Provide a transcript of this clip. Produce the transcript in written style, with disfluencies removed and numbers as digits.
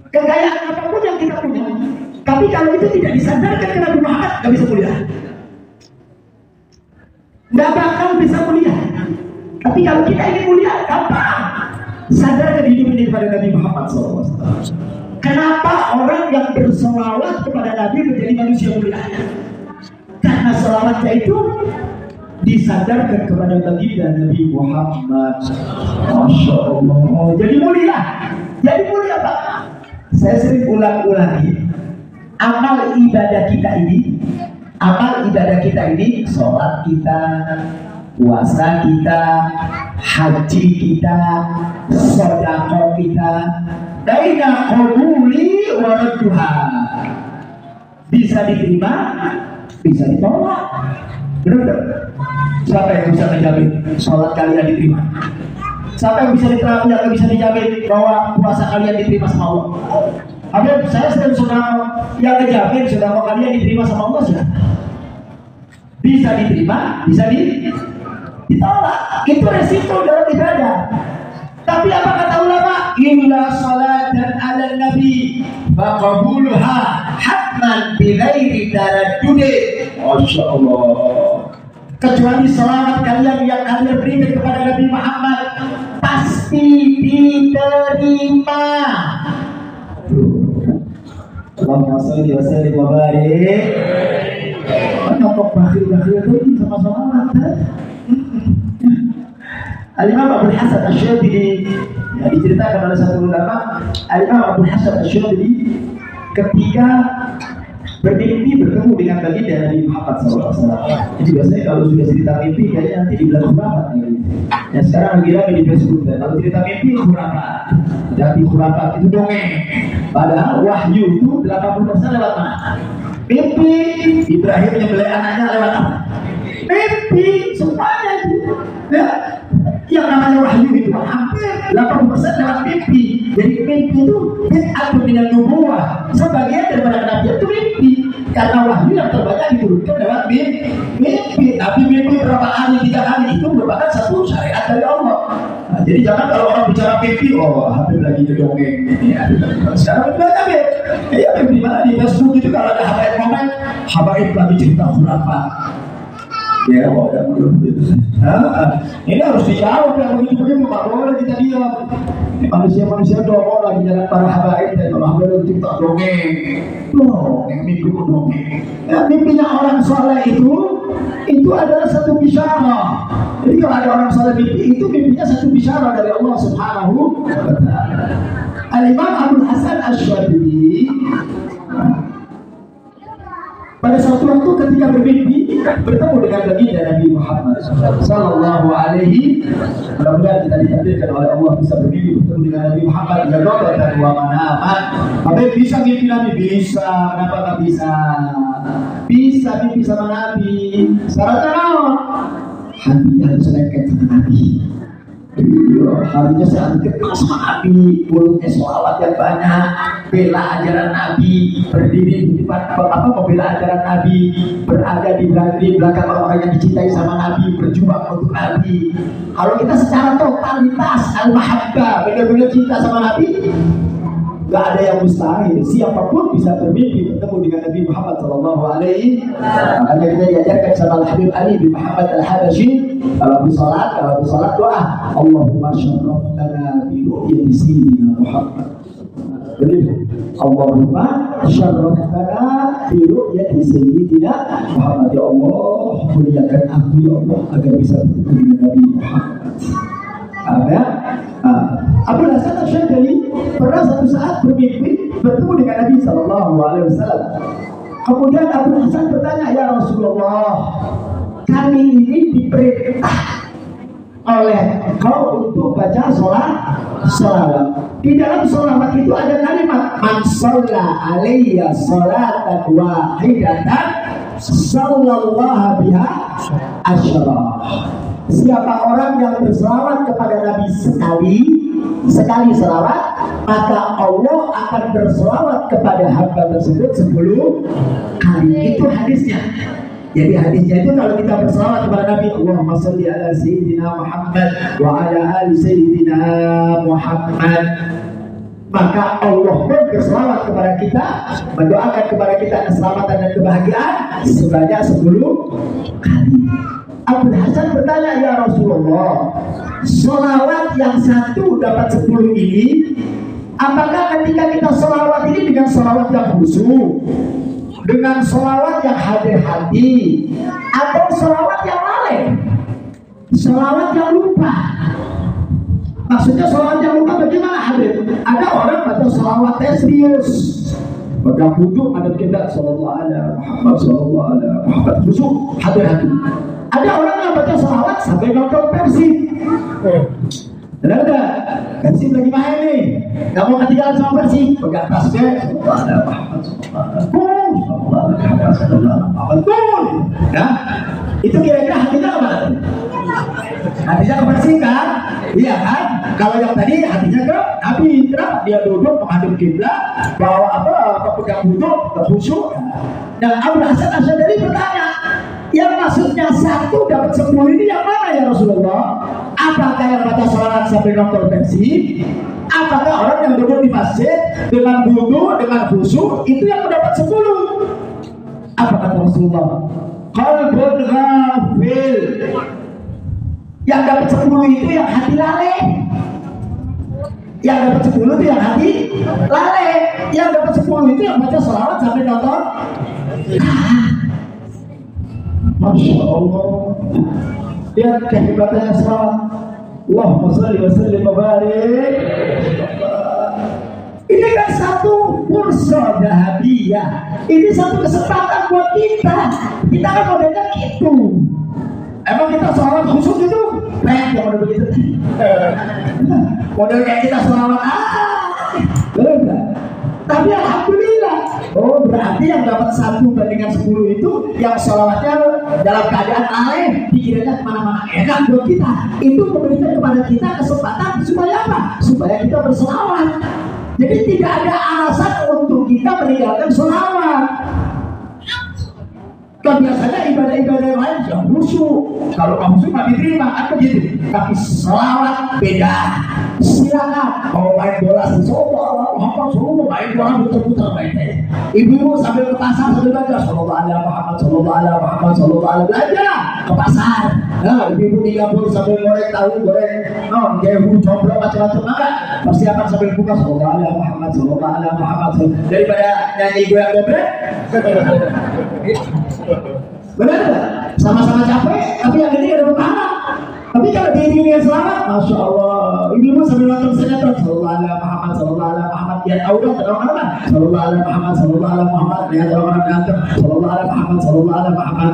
kekayaan apapun yang kita punya, tapi kalau itu tidak disandarkan ke Nabi Muhammad, nggak bisa mulia, nggak bakal bisa mulia. Tapi kalau kita ingin mulia, gampang, sadarkan hidup ini kepada Nabi Muhammad SAW. Kenapa orang yang bersolawat kepada Nabi menjadi manusia mulia? Karena solawatnya itu disadarkan kepada baginda Nabi Muhammad. Masya Allah. Jadi mulia Pak. Saya sering ulang-ulangi, amal ibadah kita ini, sholat kita, puasa kita, haji kita, sedekah kita, baina qabuli wa radduha, bisa diterima, bisa ditolak. Benar? Siapa yang bisa menjamin sholat kalian diterima? Siapa yang bisa diterima, yang bisa dijamin bahwa puasa kalian diterima sama Allah? Habib, saya sering sudah yang ngejamin sudah mau kalian diterima sama Allah sudah. Bisa diterima, bisa ditolak. Itu resiko dalam ibadah. Tapi apa kata ulama? Illa salatan ala nabi faqabuluha hatman bighairi taraddudi. Masya Allah. Kecuali salawat kalian yang kalian berikan kepada Nabi Muhammad pasti diterima. Allahumma shalli wa sallim wa barik. Kenapa bakhil-bakhil itu sama salawat? Al-Imam Abu Hasan Asy-Syadzili, yang diceritakan oleh satu ulama, Al-Imam Abu Hasan Asy-Syadzili ketika bermimpi bertemu dengan baginda Nabi Muhammad SAW. Jadi biasanya kalau sudah cerita mimpi kayaknya nanti dibilang khurafat ya. Sekarang lagi rame di Facebook ya. Kalau cerita mimpi khurafat, jadi khurafat itu dongeng. Padahal wahyu itu 80% lewat mana? Mimpi. Ibrahim nyembelih anaknya lewat apa? Mimpi. Semuanya itu ya. Yang namanya wahyu itu hampir 80% lewat mimpi. Jadi mimpi itu bid'atun minan nubuwah, sebagian daripada nabi itu mimpi. Karena wahyu yang terbanyak diturunkan lewat mimpi. Tapi mimpi berapa kali, 3 kali itu merupakan satu syariat dari Allah. Nah, jadi jangan kalau orang bicara mimpi, oh Habib lagi ngedongeng ini. Sekarang itu aja Habib. Ya Habib di mana di Facebook itu kalau ada habaib komen, habaib lagi cerita khurafat. Ya, ini harus dijawab yang begitu-begitu, Pak. Boleh kita diam. Manusia-manusia dongeng lagi jalan para habaib dan habaib itu tak dongeng. Dongeng, mimpi dongeng. Ya, mimpinya orang soleh itu adalah satu bisyarah. Jadi kalau ada orang soleh mimpi, itu mimpinya satu bisyarah dari Allah Subhanahu wa Ta'ala. Al-Imam Abu Hasan Asy-Syadzili pada suatu waktu ketika bermimpi bertemu dengan baginda Nabi Muhammad sallallahu alaihi, mudah-mudahan kita ditakdirkan oleh Allah bisa bermimpi bertemu dengan Nabi Muhammad ya Allah dan wa manaman. Apa bisa mimpi Nabi? Bisa. Kenapa nggak bisa? Bisa mimpi sama Nabi. Syaratnya apa? Hatinya harus lengket sama Nabi. Harinya saya kenal sama Nabi, mulutnya sholawat yang banyak, bela ajaran Nabi, berdiri di depan membela ajaran Nabi, berada di belakang orang yang dicintai sama Nabi, berjuang untuk Nabi. Kalau kita secara totalitas al-mahabbah, benar-benar cinta sama Nabi, nggak ada yang mustahil. Siapapun bisa bermimpi bertemu dengan Nabi Muhammad Sallallahu Alaihi Wasallam. Makanya kita diajarkan sama Al-Habib Ali bin Muhammad Al-Habashi, kalau bersolat doa, Allahumma syarraftana bi ru'yati sayyidina Muhammad. Begitu. Allahumma syarraftana bi ru'yati sayyidina Muhammad. Ya Allah, muliakan aku ya Allah agar bisa bertemu dengan Nabi Muhammad. Ada Abu Hasan Asy-Syadzili pernah satu saat bermimpi bertemu dengan Nabi Sallallahu Alaihi Wasallam. Kemudian Abu Hasan bertanya, ya Rasulullah, kami ini diperintah oleh engkau untuk baca sholawat. Di dalam sholawat itu ada kalimat man shalla alayya sholatan wahidatan sallallahu biha asyara. Siapa orang yang berselawat kepada Nabi sekali selawat, maka Allah akan berselawat kepada hamba tersebut 10 kali. Itu hadisnya. Jadi hadisnya itu kalau kita berselawat kepada Nabi, Allahumma shalli ala sayyidina Muhammad wa ala ali sayyidina Muhammad, maka Allah pun berselawat kepada kita, mendoakan kepada kita keselamatan dan kebahagiaan sebanyak 10 kali. Abu Hasan bertanya, ya Rasulullah, selawat yang satu dapat 10 ini, apakah ketika kita selawat ini dengan selawat yang khusyuk, dengan selawat yang hadir hati, atau selawat yang lalai, selawat yang lupa? Maksudnya selawat yang lupa bagaimana hadir? Ada orang baca selawatnya serius, maka butuh ada kita sallallahu alaihi Muhammad sallallahu alaihi Muhammad khusyuk hadir hati. Ada orang yang baca selawat sampai nonton Persib. Ada Persib lagi main nih, nggak mau ketinggalan sama Persib, pegang tasnya sallallahu alaihi Muhammad sallallahu alaihi Muhammad. Nah, itu kira-kira hatinya kemana? Hatinya ke Persib kan? Iya kan? Kalau yang tadi hatinya ke Nabi. Kenapa? Dia duduk menghadap kiblat, bawa apa pegang wudhu, khusyuk. Nah, Abu Hasan Asy'ari bertanya, yang maksudnya satu dapat 10 ini yang mana ya Rasulullah? Apakah yang baca salawat sampai nonton Persib? Apakah orang yang duduk di masjid dengan wudhu, dengan khusyuk itu yang mendapat 10? Apa kata Rasulullah? Qalbun ghafil. Yang dapat 10 itu yang hati lalai. Yang dapat 10 itu yang hati lalai. Yang dapat 10 itu yang baca salawat sampai nonton. Masya Allah. Lihat kehebatannya salawat. Allahumma shalli wa sallim wa barik. Ini kan satu fursa dahabiyah. Ini satu kesempatan buat kita. Kita kan modelnya gitu. Emang kita salawat khusus itu? Yang model begitu. Model kayak kita salawat. Enggak. Tapi alhamdulillah. Oh, berarti yang dapat 1 bandingan 10 itu yang salawatnya dalam keadaan lalai, pikirannya kemana-mana enak buat kita. Itu memberikan kepada kita kesempatan supaya apa? Supaya kita berselawat. Jadi tidak ada alasan untuk kita meninggalkan selawat. Kan biasanya ibadah-ibadah yang lain yang khusyuk. Kalau kamu khusyuk nggak diterima, kan begitu. Tapi selawat beda. Silakan mau main bola sallallahu main bola putar-putar main. Ibu sambil ke pasar sambil baca sallallahu alaihi Muhammad sallallahu alaihi Muhammad sallallahu alaihi belanja ke pasar. Nah, ibu 30 sambil goreng tahu goreng, kayak ibu coba macam-macam enggak. Persiapan sambil buka sallallahu alaihi Muhammad sallallahu alaihi Muhammad daripada nyanyi gue yang goblok. Benar tak? Sama-sama capek, tapi yang ini ada pahala. Tapi kalau diiringi yang selamat, masya Allah. Ibu sambil nonton sinetron, sallallahu alaihi Muhammad, sallallahu alaihi Muhammad. Dia tahu dong, terang apa? Sallallahu alaihi Muhammad, sallallahu alaihi Muhammad. Dia orang ganteng, sallallahu alaihi Muhammad, sallallahu alaihi Muhammad.